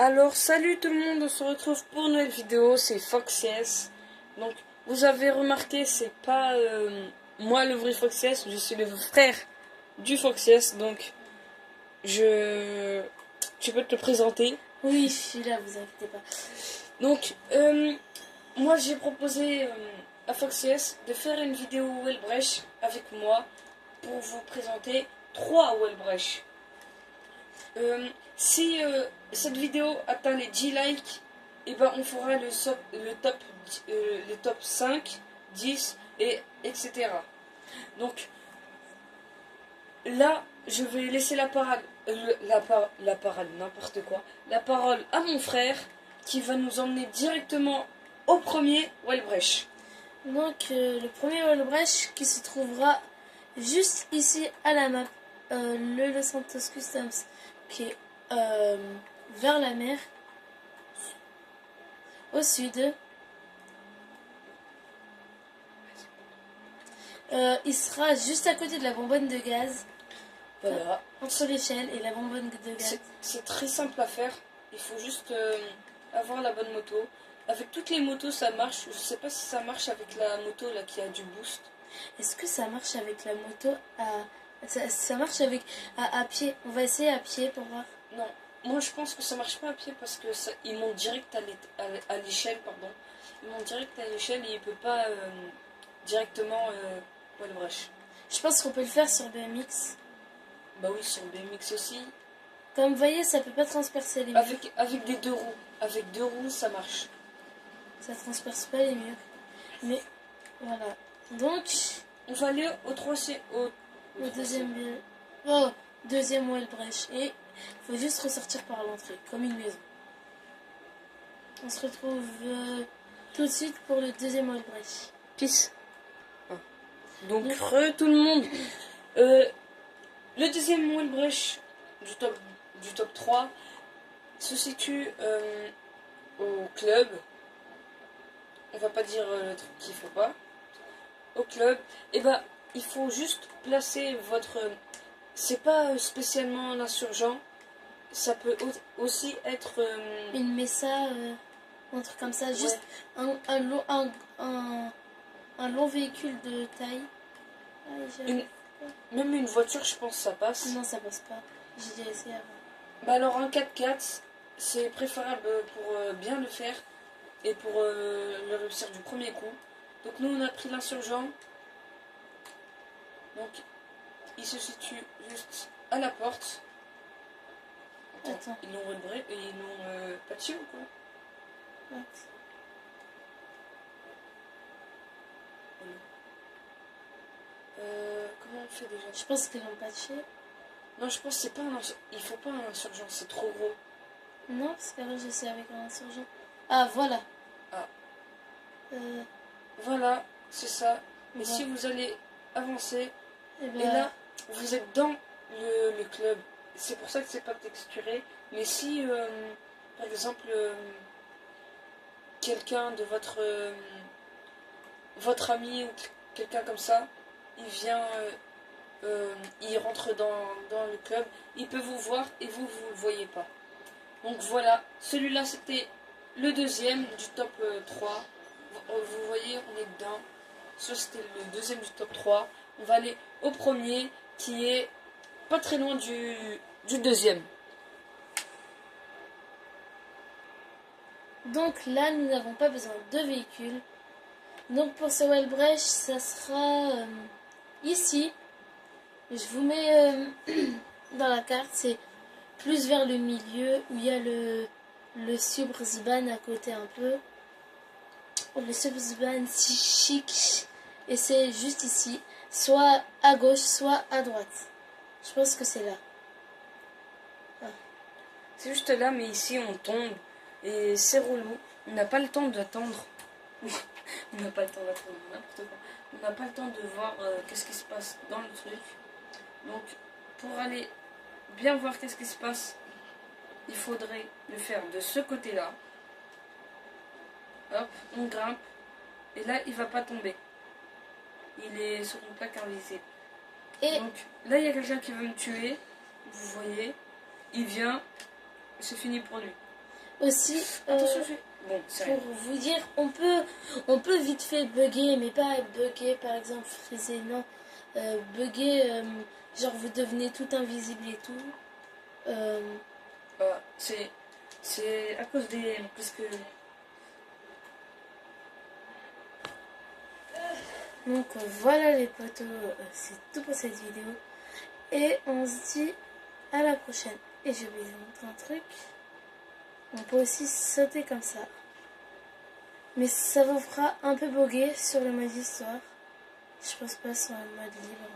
Alors salut tout le monde, on se retrouve pour une nouvelle vidéo, c'est Foxyes. Donc vous avez remarqué, c'est pas moi le vrai Foxyes, je suis le frère du Foxyes. Donc tu peux te présenter. Oui, je suis là, vous inquiétez pas. Donc moi j'ai proposé à Foxyes de faire une vidéo Wellbrecht avec moi pour vous présenter 3 Wellbrecht. Si cette vidéo atteint les 10 likes, et ben on fera le top 5, 10 et etc. Donc là, je vais laisser la parole, n'importe quoi, la parole à mon frère qui va nous emmener directement au premier Wellbrecht. Donc, le premier Wellbrecht qui se trouvera juste ici à la map, le Los Santos Customs, qui est vers la mer, au sud. Il sera juste à côté de la bonbonne de gaz. Voilà. Entre l'échelle et la bonbonne de gaz. C'est très simple à faire. Il faut juste avoir la bonne moto. Avec toutes les motos, ça marche. Je sais pas si ça marche avec la moto là qui a du boost. Est-ce que ça marche avec la moto ça marche avec à pied? On va essayer à pied pour voir. Non. Moi, je pense que ça marche pas à pied parce que il monte direct à l'échelle, pardon. Il monte direct à l'échelle et il peut pas directement Wellbrecht. Je pense qu'on peut le faire sur BMX. Bah oui, sur BMX aussi. Comme vous voyez, ça peut pas transpercer les murs. Avec des 2 roues. Avec 2 roues, ça marche. Ça transperce pas les murs. Mais voilà. Donc, on va aller au deuxième Wellbrecht. Et il faut juste ressortir par l'entrée, comme une maison. On se retrouve tout de suite pour le deuxième Wellbrecht. Peace. Donc, tout le monde. Le deuxième Wellbrecht du top 3 se situe au club. On va pas dire le truc qu'il faut pas. Au club, et ben il faut juste placer votre. C'est pas spécialement l'insurgent. Ça peut aussi être une Mesa, un truc comme ça, ouais. Juste un long véhicule de taille. Même une voiture, je pense, ça passe. Non, ça passe pas. J'ai déjà essayé avant. Bah alors un 4x4, c'est préférable pour bien le faire et pour le réussir du premier coup. Donc nous on a pris l'insurgent. Donc il se situe juste à la porte. Attends. Ils l'ont patché ou quoi? Ouais. Comment on fait déjà? Je pense qu'ils l'ont patché. Non, je pense que c'est pas il faut pas un insurgent, c'est trop gros. Non, parce qu'avant j'essaie avec un insurgent. Ah, voilà. Ah. Voilà, c'est ça. Et voilà. si vous allez avancer, et là, vous êtes dans le club. C'est pour ça que c'est pas texturé. Mais si, par exemple, quelqu'un de votre ami ou quelqu'un comme ça, il vient, il rentre dans le club, il peut vous voir et vous le voyez pas. Donc voilà, celui-là c'était le deuxième du top 3. Vous voyez, on est dedans. Ça c'était le deuxième du top 3. On va aller au premier qui est pas très loin du deuxième. Donc là, nous n'avons pas besoin de véhicules. Donc pour ce Wellbrecht, ça sera ici. Je vous mets dans la carte, c'est plus vers le milieu où il y a le Suburbs à côté un peu. Le Suburbs si chic. Et c'est juste ici, soit à gauche, soit à droite. Je pense que c'est là. Ah. C'est juste là, mais ici on tombe. Et c'est relou. On n'a pas le temps d'attendre. On n'a pas le temps d'attendre n'importe quoi. On n'a pas le temps de voir qu'est-ce qui se passe dans le truc. Donc, pour aller bien voir qu'est-ce qui se passe, il faudrait le faire de ce côté-là. Hop, on grimpe. Et là, il va pas tomber. Il est sur une plaque invisible. Et donc, là, il y a quelqu'un qui veut me tuer. Vous voyez, il vient. C'est fini pour lui. Aussi, Attention, bon, c'est pour rien. vous dire, on peut vite fait bugger, mais pas bugger par exemple friser, non. Bugger, genre vous devenez tout invisible et tout. C'est à cause des... Parce que... Donc voilà les potos, c'est tout pour cette vidéo. Et on se dit à la prochaine. Et je vais vous montrer un truc. On peut aussi sauter comme ça. Mais ça vous fera un peu boguer sur le mode histoire. Je pense pas sur le mode libre.